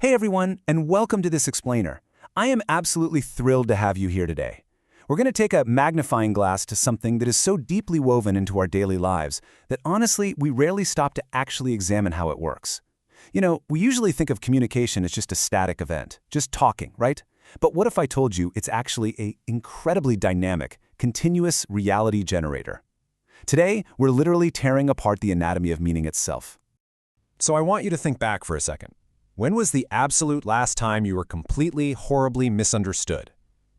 Hey everyone, and welcome to this explainer. I am absolutely thrilled to have you here today. We're going to take a magnifying glass to something that is so deeply woven into our daily lives that honestly, we rarely stop to actually examine how it works. You know, we usually think of communication as just a static event, just talking, right? But what if I told you it's actually an incredibly dynamic, continuous reality generator? Today, we're literally tearing apart the anatomy of meaning itself. So I want you to think back for a second. When was the absolute last time you were completely, horribly misunderstood?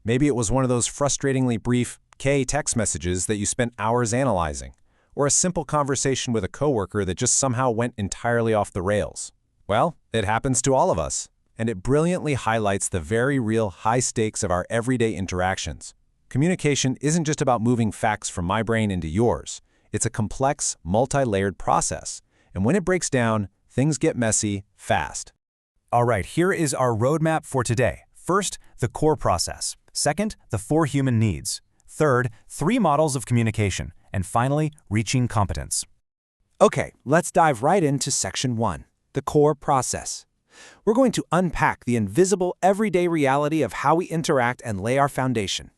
Maybe it was one of those frustratingly brief text messages that you spent hours analyzing, or a simple conversation with a coworker that just somehow went entirely off the rails. Well, it happens to all of us, and it brilliantly highlights the very real high stakes of our everyday interactions. Communication isn't just about moving facts from my brain into yours. It's a complex, multi-layered process, and when it breaks down, things get messy fast. All right, here is our roadmap for today. First, the core process. Second, the 4 human needs. Third, 3 models of communication. And finally, reaching competence. Okay, let's dive right into Section 1, the core process. We're going to unpack the invisible, everyday reality of how we interact and lay our foundation.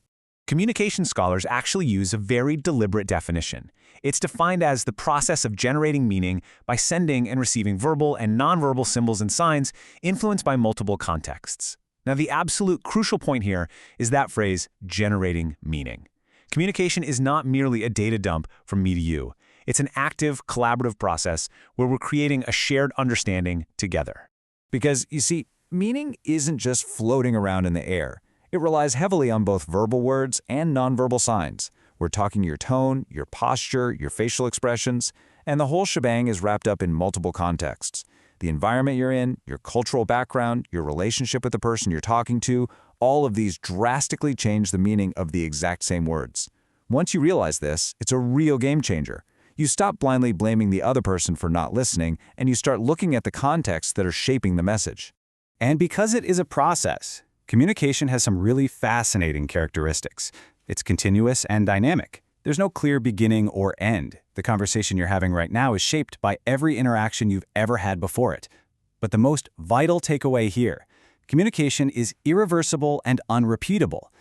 Communication scholars actually use a very deliberate definition. It's defined as the process of generating meaning by sending and receiving verbal and nonverbal symbols and signs influenced by multiple contexts. Now, the absolute crucial point here is that phrase, generating meaning. Communication is not merely a data dump from me to you. It's an active, collaborative process where we're creating a shared understanding together. Because, you see, meaning isn't just floating around in the air. It relies heavily on both verbal words and nonverbal signs. We're talking your tone, your posture, your facial expressions, and the whole shebang is wrapped up in multiple contexts. The environment you're in, your cultural background, your relationship with the person you're talking to, all of these drastically change the meaning of the exact same words. Once you realize this, it's a real game changer. You stop blindly blaming the other person for not listening, and you start looking at the contexts that are shaping the message. And because it is a process, communication has some really fascinating characteristics. It's continuous and dynamic. There's no clear beginning or end. The conversation you're having right now is shaped by every interaction you've ever had before it. But the most vital takeaway here, communication is irreversible and unrepeatable.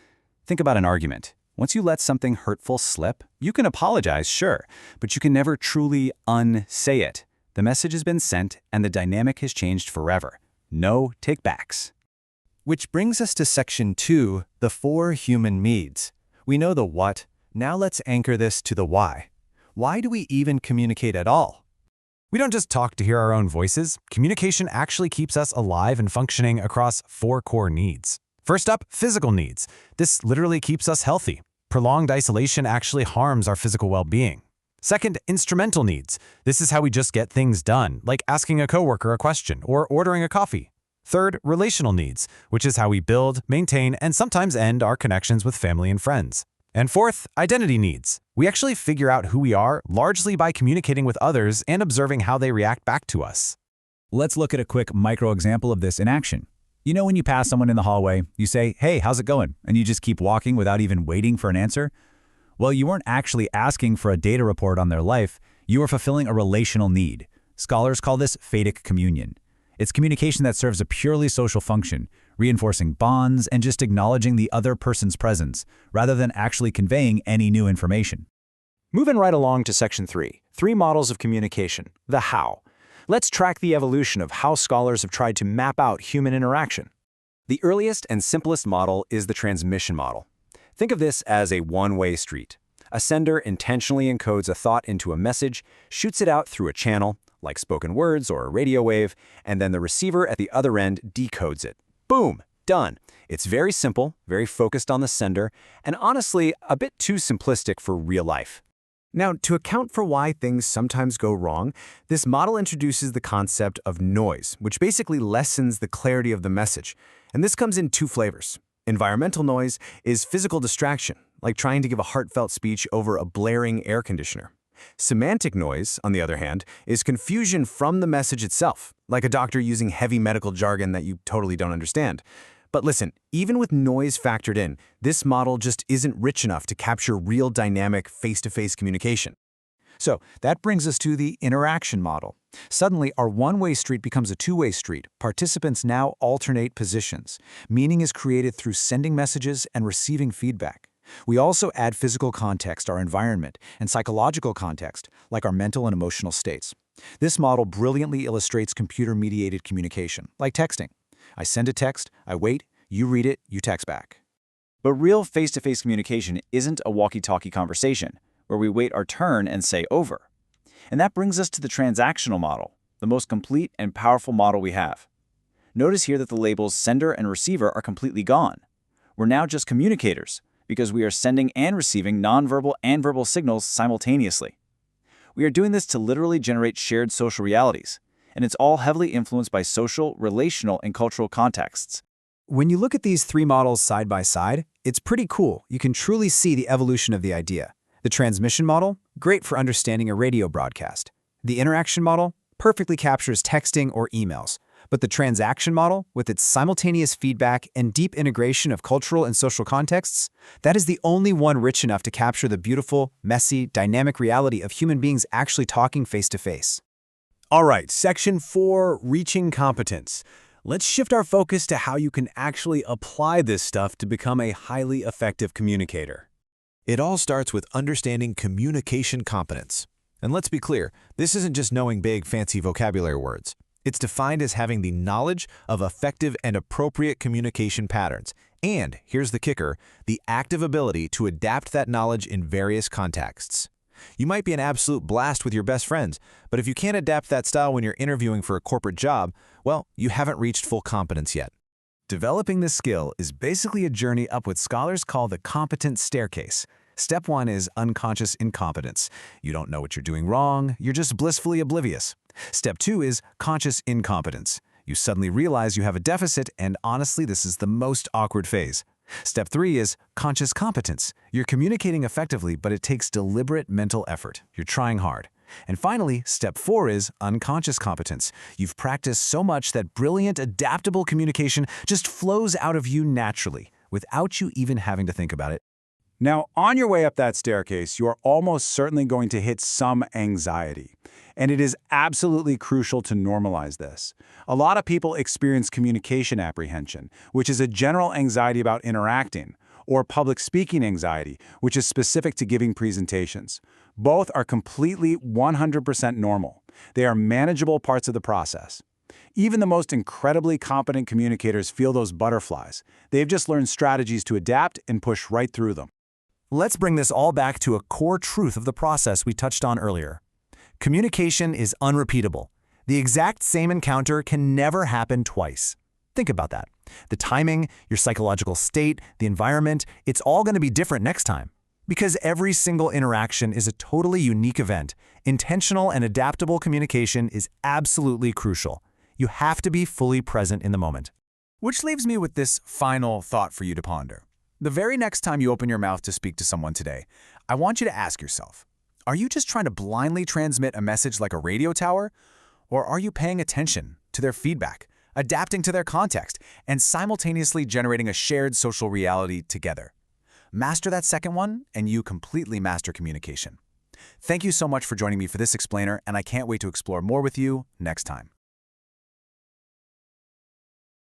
Think about an argument. Once you let something hurtful slip, you can apologize, sure, but you can never truly unsay it. The message has been sent and the dynamic has changed forever. No take-backs. Which brings us to Section 2, the 4 human needs. We know the what, now let's anchor this to the why. Why do we even communicate at all? We don't just talk to hear our own voices. Communication actually keeps us alive and functioning across 4 core needs. First up, physical needs. This literally keeps us healthy. Prolonged isolation actually harms our physical well-being. Second, instrumental needs. This is how we just get things done, like asking a coworker a question or ordering a coffee. Third, relational needs, which is how we build, maintain, and sometimes end our connections with family and friends. And fourth, identity needs. We actually figure out who we are largely by communicating with others and observing how they react back to us. Let's look at a quick micro example of this in action. You know when you pass someone in the hallway, you say, "Hey, how's it going?" and you just keep walking without even waiting for an answer? Well, you weren't actually asking for a data report on their life, you were fulfilling a relational need. Scholars call this phatic communion. It's communication that serves a purely social function, reinforcing bonds and just acknowledging the other person's presence, rather than actually conveying any new information. Moving right along to Section 3, 3 models of communication, the how. Let's track the evolution of how scholars have tried to map out human interaction. The earliest and simplest model is the transmission model. Think of this as a one-way street. A sender intentionally encodes a thought into a message, shoots it out through a channel, like spoken words or a radio wave, and then the receiver at the other end decodes it. Boom, done. It's very simple, very focused on the sender, and honestly, a bit too simplistic for real life. Now, to account for why things sometimes go wrong, this model introduces the concept of noise, which basically lessens the clarity of the message. And this comes in 2 flavors. Environmental noise is physical distraction, like trying to give a heartfelt speech over a blaring air conditioner. Semantic noise, on the other hand, is confusion from the message itself, like a doctor using heavy medical jargon that you totally don't understand. But listen, even with noise factored in, this model just isn't rich enough to capture real dynamic face-to-face communication. So that brings us to the interaction model. Suddenly, our one-way street becomes a two-way street. Participants now alternate positions. Meaning is created through sending messages and receiving feedback. We also add physical context, our environment, and psychological context, like our mental and emotional states. This model brilliantly illustrates computer-mediated communication, like texting. I send a text, I wait, you read it, you text back. But real face-to-face communication isn't a walkie-talkie conversation, where we wait our turn and say over. And that brings us to the transactional model, the most complete and powerful model we have. Notice here that the labels sender and receiver are completely gone. We're now just communicators, because we are sending and receiving nonverbal and verbal signals simultaneously. We are doing this to literally generate shared social realities, and it's all heavily influenced by social, relational, and cultural contexts. When you look at these three models side by side, it's pretty cool. You can truly see the evolution of the idea. The transmission model, great for understanding a radio broadcast. The interaction model perfectly captures texting or emails. But the transaction model, with its simultaneous feedback and deep integration of cultural and social contexts, that is the only one rich enough to capture the beautiful, messy, dynamic reality of human beings actually talking face-to-face. All right, Section 4, Reaching Competence. Let's shift our focus to how you can actually apply this stuff to become a highly effective communicator. It all starts with understanding communication competence. And let's be clear, this isn't just knowing big, fancy vocabulary words. It's defined as having the knowledge of effective and appropriate communication patterns. And, here's the kicker, the active ability to adapt that knowledge in various contexts. You might be an absolute blast with your best friends, but if you can't adapt that style when you're interviewing for a corporate job, well, you haven't reached full competence yet. Developing this skill is basically a journey up what scholars call the competence staircase. Step 1 is unconscious incompetence. You don't know what you're doing wrong, you're just blissfully oblivious. Step 2 is conscious incompetence. You suddenly realize you have a deficit, and honestly, this is the most awkward phase. Step 3 is conscious competence. You're communicating effectively, but it takes deliberate mental effort. You're trying hard. And finally, Step 4 is unconscious competence. You've practiced so much that brilliant, adaptable communication just flows out of you naturally, without you even having to think about it. Now, on your way up that staircase, you are almost certainly going to hit some anxiety. And it is absolutely crucial to normalize this. A lot of people experience communication apprehension, which is a general anxiety about interacting, or public speaking anxiety, which is specific to giving presentations. Both are completely 100% normal. They are manageable parts of the process. Even the most incredibly competent communicators feel those butterflies. They've just learned strategies to adapt and push right through them. Let's bring this all back to a core truth of the process we touched on earlier. Communication is unrepeatable. The exact same encounter can never happen twice. Think about that. The timing, your psychological state, the environment, it's all going to be different next time. Because every single interaction is a totally unique event, intentional and adaptable communication is absolutely crucial. You have to be fully present in the moment. Which leaves me with this final thought for you to ponder. The very next time you open your mouth to speak to someone today, I want you to ask yourself, are you just trying to blindly transmit a message like a radio tower? Or are you paying attention to their feedback, adapting to their context, and simultaneously generating a shared social reality together? Master that second one, and you completely master communication. Thank you so much for joining me for this explainer, and I can't wait to explore more with you next time.